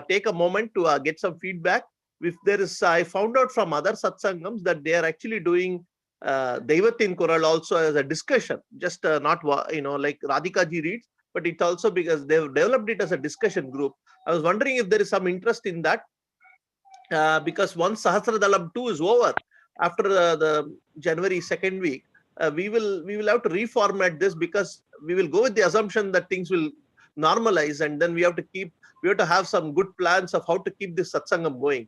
take a moment to get some feedback. If there is, I found out from other satsangams that they are actually doing Daivatin Kural also as a discussion, just not like Radhika ji reads, but it's also because they've developed it as a discussion group. I was wondering if there is some interest in that, because once Sahasradalam 2 is over, after the January 2nd week, we will have to reformat this, because we will go with the assumption that things will normalize, and then we have to have some good plans of how to keep this satsangam going.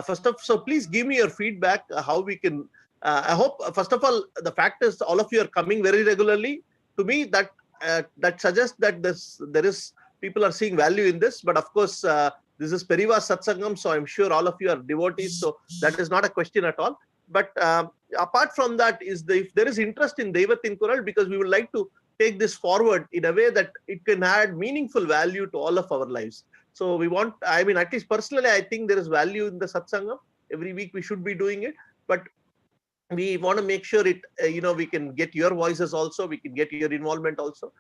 So please give me your feedback, how we can. I hope, first of all, the fact is all of you are coming very regularly. To me, that suggests that there is people are seeing value in this. But of course, this is Perivar Satsangam, so I'm sure all of you are devotees. So that is not a question at all. But apart from that, if there is interest in Daivatin Kural, because we would like to take this forward in a way that it can add meaningful value to all of our lives. So we want, I mean, at least personally, I think there is value in the Satsangam. Every week we should be doing it. But we want to make sure it, we can get your voices also, we can get your involvement also.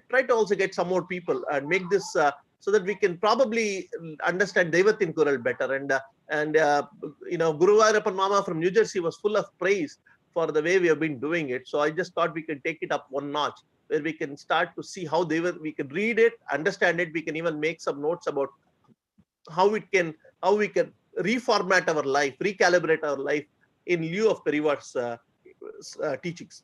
Try to also get some more people and make this so that we can probably understand Daivatin Kural better. And Guru Vayarappan Mama from New Jersey was full of praise for the way we have been doing it. So I just thought we can take it up one notch, where we can start to see how we can read it, understand it. We can even make some notes about how we can reformat our life, recalibrate our life in lieu of Perivar's teachings.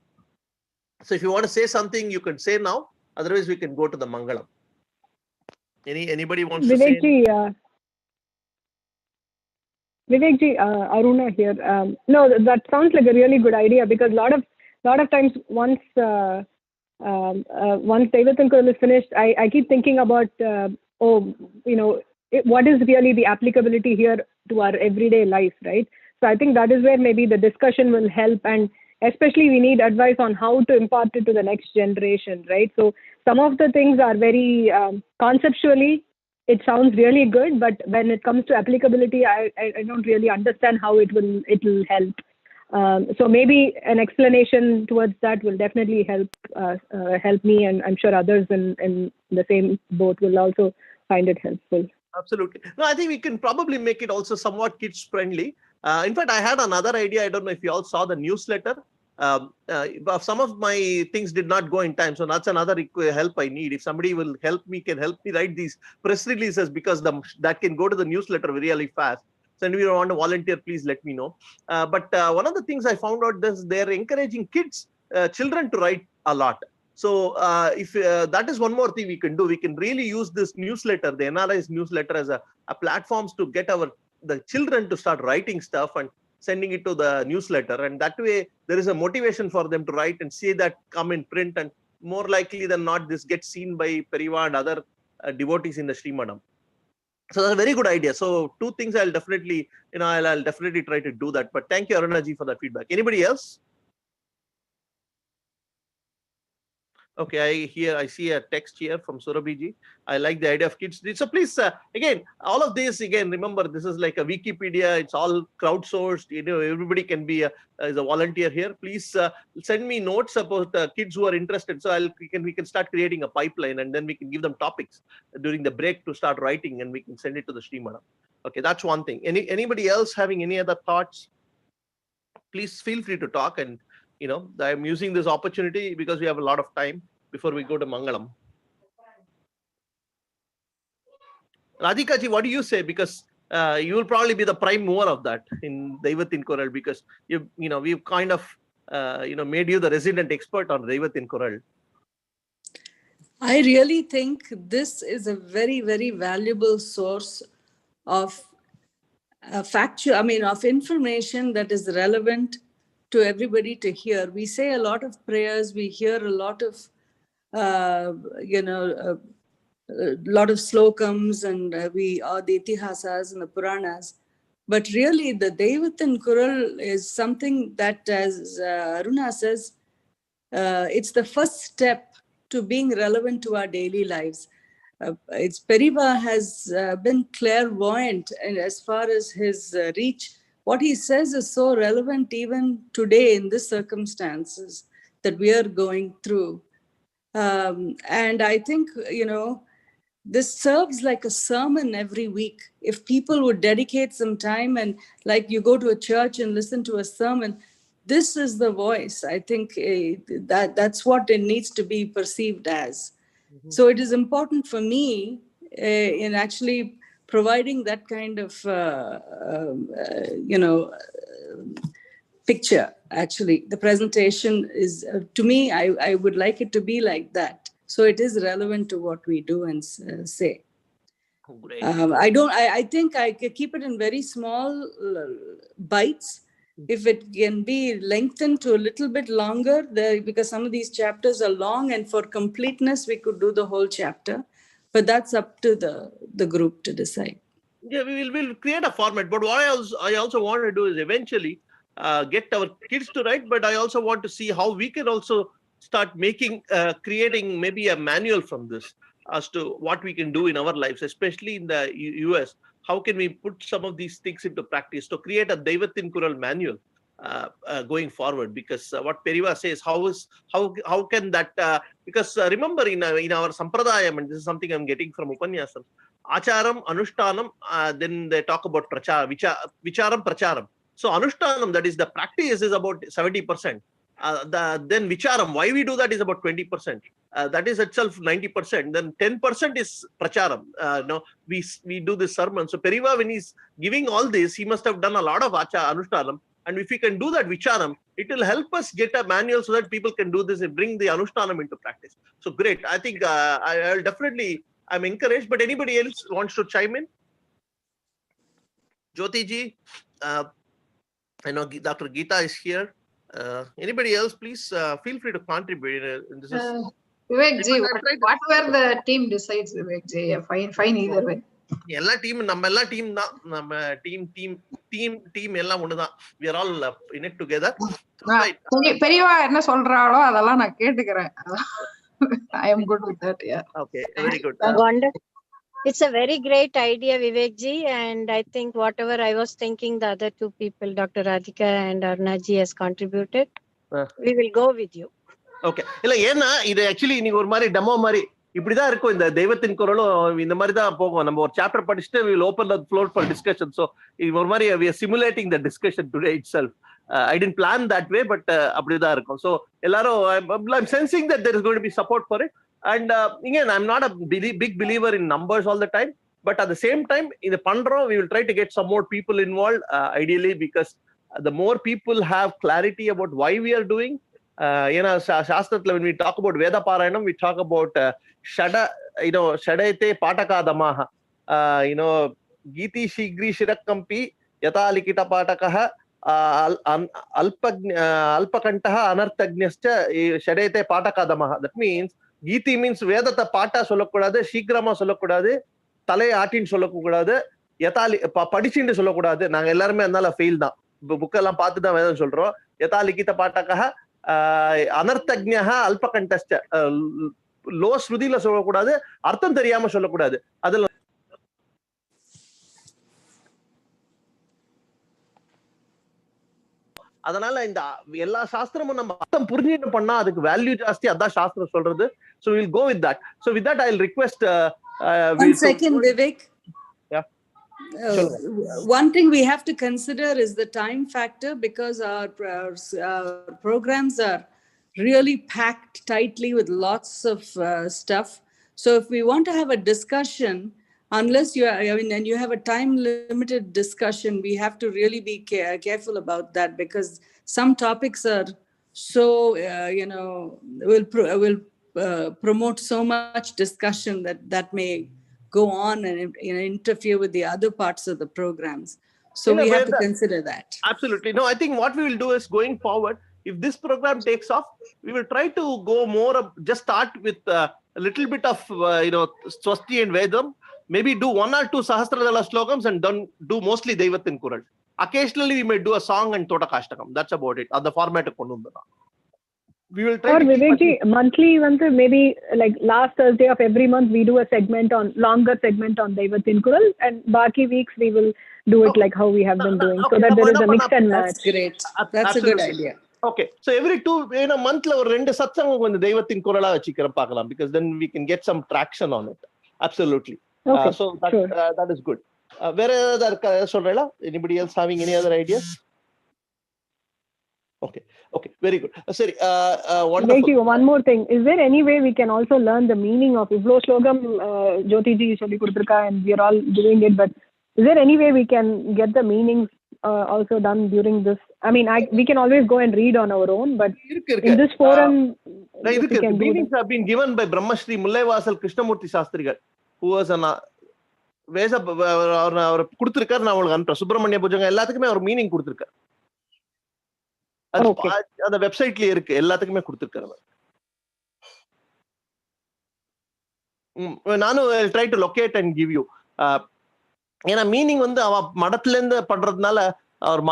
So if you want to say something, you can say now. Otherwise, we can go to the Mangalam. Anybody wants to say? Vivekji, Aruna here. No, that sounds like a really good idea, because a lot of times once Daivatin Kural is finished, I keep thinking about what is really the applicability here to our everyday life, right? So I think that is where maybe the discussion will help, and especially we need advice on how to impart it to the next generation, right? So some of the things are very conceptually, it sounds really good, but when it comes to applicability, I don't really understand how it will help. So maybe an explanation towards that will definitely help me, and I'm sure others in the same boat will also find it helpful. Absolutely. No, I think we can probably make it also somewhat kids friendly. In fact, I had another idea. I don't know if you all saw the newsletter. Some of my things did not go in time, so that's another help I need. If somebody will can help me write these press releases, because that can go to the newsletter really fast. So if you want to volunteer, please let me know. But one of the things I found out is they're encouraging children to write a lot. So if that is one more thing we can do, we can really use this newsletter, the NRI's newsletter, as a platforms to get the children to start writing stuff and sending it to the newsletter. And that way there is a motivation for them to write and see that come in print, and more likely than not, this gets seen by Periva and other devotees in the Srimadam. So that's a very good idea. So two things I'll definitely, I'll definitely try to do that. But thank you, Arunaji, for that feedback. Anybody else? Okay, I see a text here from Surabhiji. I like the idea of kids. So please, again, all of this, remember, this is like a Wikipedia. It's all crowdsourced. Everybody can be as a volunteer here. Please send me notes about kids who are interested. So we can start creating a pipeline, and then we can give them topics during the break to start writing, and we can send it to the Srimadam. Okay, that's one thing. Anybody else having any other thoughts? Please feel free to talk. And I'm using this opportunity because we have a lot of time before we go to Mangalam. Radhika ji, what do you say? Because you will probably be the prime mover of that in Daivatin Kural, because we've kind of made you the resident expert on Daivatin Kural. I really think this is a very, very valuable source of of information that is relevant to everybody to hear. We say a lot of prayers, we hear a lot of, lot of slokams, and the itihasas and the Puranas. But really, the Devathin Kural is something that, as Aruna says, it's the first step to being relevant to our daily lives. It's Periva has been clairvoyant, and as far as his reach, what he says is so relevant even today in this circumstances that we are going through. And I think, this serves like a sermon every week. If people would dedicate some time and like you go to a church and listen to a sermon, this is the voice. I think that's what it needs to be perceived as. Mm-hmm. So it is important for me in actually providing that kind of, picture. Actually, the presentation is, to me, I would like it to be like that. So it is relevant to what we do and say. Great. I think I could keep it in very small bites. If it can be lengthened to a little bit longer, because some of these chapters are long, and for completeness, we could do the whole chapter. But that's up to the group to decide. Yeah, we'll create a format. But what I also want to do is eventually get our kids to write. But I also want to see how we can also start creating maybe a manual from this as to what we can do in our lives, especially in the US. How can we put some of these things into practice to create a Devathin Kural manual going forward? Because what Periva says, how can that? Because remember in our Sampradayam, and this is something I'm getting from Upanyasam, Acharam, Anushtanam, then they talk about Vicharam, Pracharam. So Anushtanam, that is the practice, is about 70%. Then Vicharam, why we do that is about 20%. That is itself 90%. Then 10% is Pracharam. We do this sermon. So Periva, when he's giving all this, he must have done a lot of Anushtanam. And if we can do that Vicharam, it will help us get a manual so that people can do this and bring the Anushtanam into practice. So great. I think I'll definitely, I'm encouraged. But anybody else wants to chime in? Jyoti ji, I know Dr. Geeta is here. Anybody else, please feel free to contribute. This is Vivek ji, whatever the team decides, Vivek ji, fine either way. எல்லா team நம்ம எல்லா team தான், நம்ம team எல்லாம் ஒண்ணுதான். We are all in it together. பெரியவா என்ன சொல்றாளோ அதெல்லாம் நான் கேட்டுக்கிறேன். I am good with that. Yeah. Okay, very good. It's a very great idea, Vivek ji, and I think whatever I was thinking, the other two people, Dr. Radhika and Aruna ji, has contributed. We will go with you. Okay. இல்ல ஏன்னா இது actually இன்னைக்கு ஒரு மாதிரி demo மாதிரி இப்படிதான் இருக்கும். இந்த தெய்வத்தின் குரலும் இந்த மாதிரி தான் போகும். நம்ம ஒரு சாப்டர் படிச்சுட்டு we will open the floor for discussion. So இது ஒரு மாதிரி we are simulating the discussion today itself. I didn't plan that way, but அப்படிதான் இருக்கும். So எல்லாரும் I'm sensing that there is going to be support for it. And again, I'm not a big believer in numbers all the time, but at the same time, in the Pandro, we will try to get some more people involved, ideally, because the more people have clarity about why we are doing, Shastratla, when we talk about Veda Parayanam, we talk about Shadaite Patakadamaha, Giti Shigri Shirakampi, Yata Likita Patakaha, Alpakantaha, Anarthagnascha, Shadaite Patakadamaha. That means கீதி means வேதத்தை பாட்டா சொல்லக்கூடாது, சீக்கிரமா சொல்லக்கூடாது, தலையை ஆட்டின்னு சொல்லக்கூடாது, யதாலி படிச்சுட்டு சொல்லக்கூடாது. நாங்க எல்லாருமே அதனால ஃபெயில் தான். புக்கெல்லாம் பார்த்து தான் வேதம் சொல்றோம். யதாலிக்கித்த பாட்டக்காக அனர்த்தஜ்ஞா அல்பகண்டஸ்ட, லோ ஸ்ருதியில சொல்லக்கூடாது, அர்த்தம் தெரியாம சொல்லக்கூடாது. அதுல அதனால இந்த எல்லா சாஸ்திரமும் நம்ம அர்த்தம் புரிஞ்சுட்டு பண்ணா அதுக்கு வேல்யூ ஜாஸ்தி. அதான் சாஸ்திரம் சொல்றது. So we'll go with that. So with that, I'll request. One second, Vivek. Yeah. One thing we have to consider is the time factor, because our programs are really packed tightly with lots of stuff. So if we want to have a discussion, unless and you have a time limited discussion, we have to really be careful about that, because some topics are so, will promote so much discussion that may go on and interfere with the other parts of the programs. So we have to consider that. Absolutely. No, I think what we will do is, going forward, if this program takes off, we will try to go more, just start with a little bit of, Swasti and Vedam, maybe do 1 or 2 Sahasradala slokams and then do mostly Deivathin Kural. Occasionally we may do a song and Totakaashtakam. That's about it. The format we will try or to Vivekji, monthly maybe like last Thursday of every month we do a longer segment on Deivathin Kural, and Baki weeks we will do it like how we have been doing, so that there is a mix and match. That's great. That's a good idea. Okay, so every 2 in a month la or rendu satsangam vandu Deivathin Kurala vechikram paakalam, because then we can get some traction on it. Absolutely. Okay, so that is good. Where other solrela? Anybody else having any other ideas? Okay, very good. Sorry, wonderful. Thank you. One more thing, is there any way we can also learn the meaning of Ivlo Slogam Jyoti ji solli kuduthirka and we are all doing it, but is there any way we can get the meanings also done during this? I mean, we can always go and read on our own, but in this forum meanings have been given by Brahmashri Mullaivasal Krishnamurti Shastrigal, who was an Vesa அவர் கொடுத்திருக்கார். நான் உங்களுக்கு அனுப்புறேன். சுப்பிரமணிய பூஜங்க எல்லாத்துக்குமே அவர் meaning கொடுத்திருக்கார். அந்த வெப்சைட்லயே இருக்கு, எல்லாத்துக்குமே கொடுத்திருக்காரு. நானும் try to locate and give you. ஏன்னா மீனிங் வந்து அவ மடத்துல இருந்து பண்றதுனால அவர்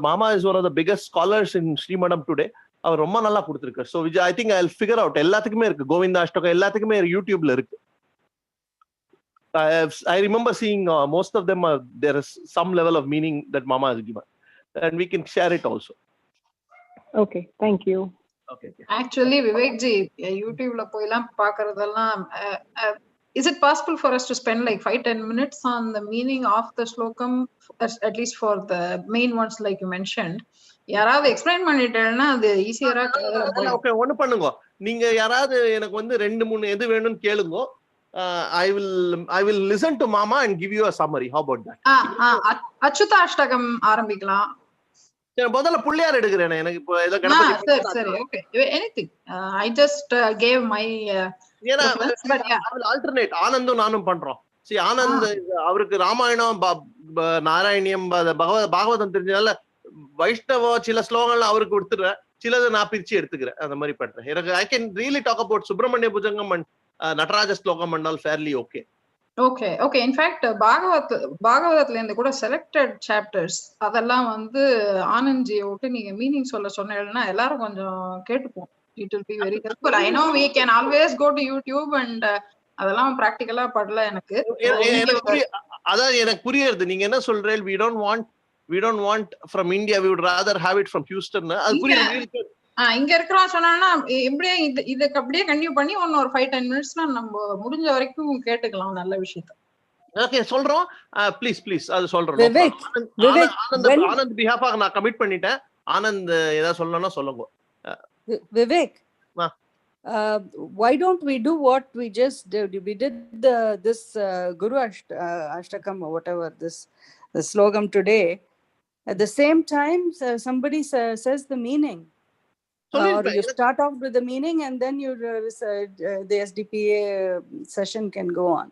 மாமா is one of the biggest scholars in Srimatham today. அவர் ரொம்ப நல்லா கொடுத்திருக்காரு. So I think I will figure out. எல்லாத்துக்குமே இருக்கு, கோவிந்தாஷ்டகம் எல்லாத்துக்குமே யூடியூப்ல இருக்கு. I remember seeing most of them there is some level of meaning that Mama has given, and we can share it also. Okay, thank you. Okay. Actually, Vivek ji, YouTube la poilam paakradallam, is it possible for us to spend like 5-10 minutes on the meaning of the slokam, at least for the main ones like you mentioned? யாராவது explain பண்ணிட்டேன்னா அது ஈஸியரா போயிடும். Okay, ஒன்னு பண்ணுங்க. நீங்க யாராவது எனக்கு வந்து 2-3 எது வேணும்னு கேளுங்க. I will listen to Mama and give you a summary. How about that? Achyuta அஷ்டகம் ஆரம்பிக்கலாம். முதல்ல புள்ளியார் எடுக்கிறேன். எனக்கு இப்போ ஏதோ கணபதி. சரி, okay, anything. I just gave my I will alternate. ஆனந்தும் நானும் பண்றோம். See, ஆனந்த் அவருக்கு ராமாயணம் நாராயணியம் பாகவதம் தெரிஞ்சதால வைஷ்ணவ சில ஸ்லோகங்கள் அவருக்கு கொடுத்துறேன், சிலதை நான் பிரிச்சு எடுத்துக்கிறேன். அந்த மாதிரி பண்றேன். எனக்கு I can really talk about Subramaniya Bhujangam and Nataraja Slokam and all fairly okay. Okay. In fact, பாகவதத்துல இருந்து கூட selected chapters அதெல்லாம் வந்து ஆனந்த்ஜியை விட்டு நீங்க மீனிங் சொன்னீங்கன்னா எல்லாரும் கொஞ்சம் கேட்டுப்போம். It will be very helpful. I know we can always go to YouTube and அதெல்லாம் பிராக்டிகலா படல எனக்கு. அதான் எனக்கு புரியுது நீங்க என்ன சொல்றீங்க. We don't want from India, we would rather have it from Houston. அது புரியுது. இங்க இருக்கிறோம் சொன்னா எப்படியே இதுக்கு அப்படியே கண்டினியூ பண்ணி ஒரு 5-10 மினிட்ஸ்னா நம்ம முடிஞ்ச வரைக்கும் கேட்டுக்கலாம் நல்ல விஷயத்தை. ஓகே, சொல்றோம். ப்ளீஸ் அது சொல்றோம். ஆனந்த் பிஹாஃபா நான் கமிட் பண்ணிட்டேன். ஆனந்த் ஏதாவது சொல்லணும்னா சொல்லுங்க. Vivek, why don't we do what we just did? We did this Guru Ashtakam or whatever, the slogam today. At the same time, somebody says the meaning. Or you start off with the meaning and then the SDPA session can go on.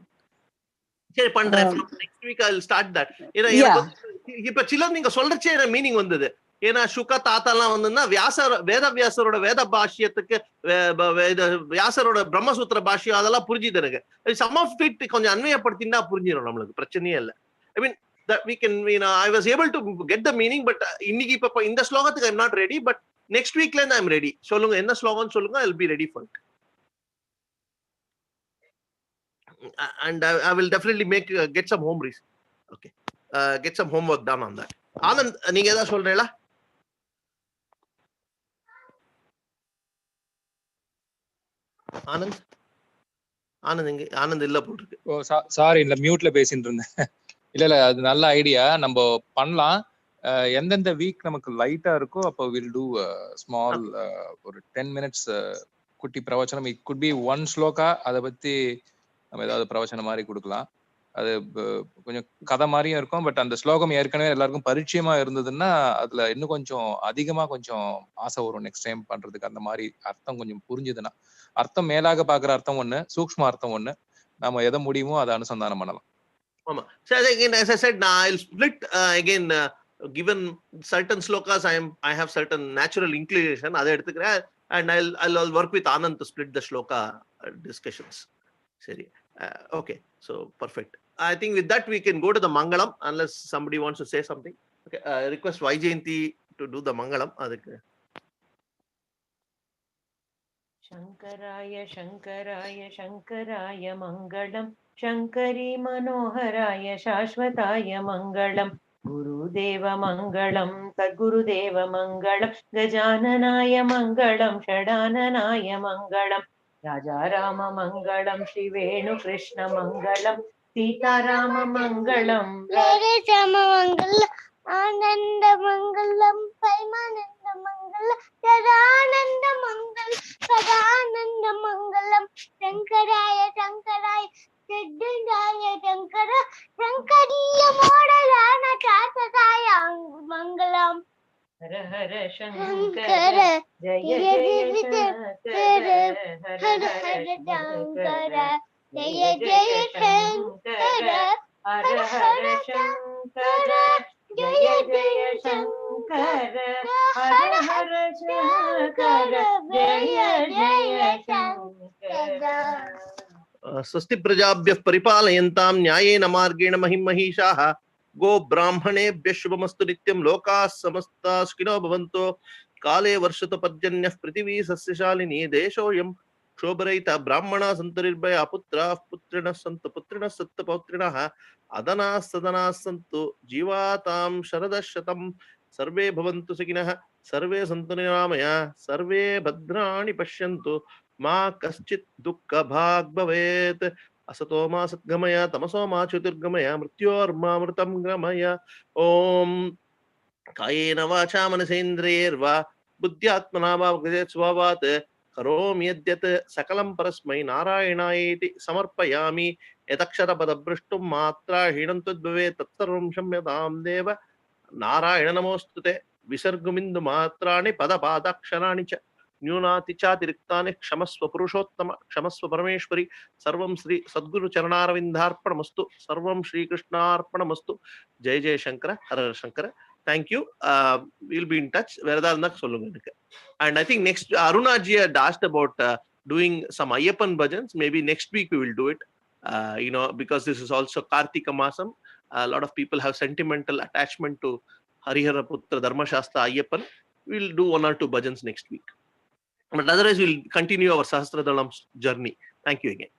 சரி பண்றேன். Next week I will start that. இப்ப சில நீங்க சொல்றச்சே எனக்கு meaning வந்தது. ஏன்னா சுக தாத்தாலாம் வந்துன்னா வேதவியாசரோட வேத பாஷ்யத்துக்கு வியாசரோட பிரம்மசூத்திர பாஷ்யம் அதெல்லாம் புரிஞ்சுது எனக்கு. சம் ஆஃப் இட் கொஞ்சம் அன்வயப்படுத்தினா புரிஞ்சிடும் நம்மளுக்கு, பிரச்சனையே இல்லை. I mean that we can, I was able to get the meaning, but இன்னைக்கு இப்ப இந்த ஸ்லோகத்துக்கு I'm not ready, but next week la I'm ready. சொல்லுங்க என்ன ஸ்லோகம் சொல்லுங்க, I'll be ready for it. And I will definitely get some home research. Okay, get some homework done on that. Anand, நீங்க ஏதாவது சொல்றீங்களா? ஆனந்த் இல்ல போட்டுருக்கு. ஓ சாரி, இல்ல மியூட்ல பேசிட்டு இருந்தேன். இல்ல அது நல்ல ஐடியா, நம்ம பண்ணலாம். எந்தெந்த வீக் நமக்கு லைட்டா இருக்கோ அப்போ வில் டூ ஸ்மால் ஒரு 10 மினிட்ஸ் குட்டி பிரவச்சனம். It could be one shloka, அதை பத்தி நம்ம ஏதாவது பிரவச்சனம் மாதிரி கொடுக்கலாம். அது கொஞ்சம் கதை மாதிரியும் இருக்கும். பட் அந்த ஸ்லோகம் ஏற்கனவே எல்லாருக்கும் பரிச்சயமா இருந்ததுன்னா அதுல இன்னும் கொஞ்சம் அதிகமா கொஞ்சம் ஆசை வரும் நெக்ஸ்ட் டைம் பண்றதுக்கு. அந்த மாதிரி அர்த்தம் கொஞ்சம் புரிஞ்சுதுன்னா, அர்த்தம் மேலாக பாக்குற அர்த்தம் ஒண்ணு, சூக்ஷ்ம அர்த்தம் ஒண்ணு, நம்ம எதை முடியுமோ அதை அனுசந்தானம் பண்ணலாம். ஆமா. So again, as I said, I'll split again. Given certain slokas, I have certain natural inclination. Adha eduthukren, and I'll work with Anand to split the shloka discussions. Seri. Okay, so perfect. I think with that we can go to the Mangalam unless somebody wants to say something. Okay, I request Vaijayanti to do the Mangalam. Shankaraya Shankaraya Shankaraya Mangalam Shankari Manoharaya Shashvataya Mangalam Gurudeva Mangalam Tadgurudeva Mangalam Gajananaya Mangalam Shadananaya Mangalam Rajarama Mangalam Shri Venu Krishna Mangalam Sitarama Mangalam Rama Mangalam Ananda Mangalam Paimananda Mangalam Sadananda Mangalam Sadananda Mangalam Shankaraya Shankaraya Siddhaya Shankara Shankariya Modalana Chatakaya Mangalam Hara Hara Shankara Jaya Jaya Shankara Hara Hara Shankara Jaya Jaya Shankara Hara Hara Shankara Jaya Jaya Shankara Hara Hara Shankara Jaya Jaya Shankara. स्वस्ति प्रजाभ्यः परिपालयन्तां न्यायेन मार्गेण महिं महिषाः गो ब्राह्मणेभ्यः शुभमस्तु नित्यं लोकाः समस्ताः सुखिनो भवन्तु काले वर्षतु पर्जन्यः पृथिवी सस्यशालिनी देशोऽयं क्षोभरहितः ब्राह्मणाः सन्तु निर्भयाः पुत्राः पुत्रिणः सन्तु पुत्रिणः सन्तु पौत्रिणः अदनाः सदनाः सन्तु जीवातां शरदः शतं सर्वे भवन्तु सुखिनः सर्वे सन्तु निरामयाः सर्वे भद्राणि पश्यन्तु मा कश्चित् दुःखभाग् भवेत् असतो मा सद्गमय तमसो मा ज्योतिर्गमय मृत्योर्मामृतं गमय ओम कायेन वाचा मनसेन्द्रियैर्वा बुद्ध्यात्मना वा प्रकृतेः स्वभावात् करोमि यद्यत् सकलं परस्मै नारायणायेति समर्पयामि यदक्षरपदभ्रष्टुं मात्राहीनं तद्भवेत् तत्सर्वं क्षम्यतां देव नारायण नमोस्तुते विसर्गमिन्दु मात्राणि पदपादाक्षराणि च न्यूनातिचातिरिक्तानि क्षमस्व पुरुषोत्तम क्षमस्व परमेश्वरी सर्वं श्री सद्गुरु चरणारविन्दार्पणमस्तु सर्वं श्रीकृष्णार्पणमस्तु जय जय शंकर हर हर Shankar thank you we'll be in touch வேறதா இருந்தா சொல்லுங்க எனக்கு and I think next Aruna ji had asked about doing some Ayyappan bhajans maybe next week we will do it you know because this is also Kartika Masam a lot of people have sentimental attachment to Harihara Putra Dharma Shastra Ayyappan we'll do 1 or 2 bhajans next week but otherwise we'll continue our Sahasradalam journey thank you again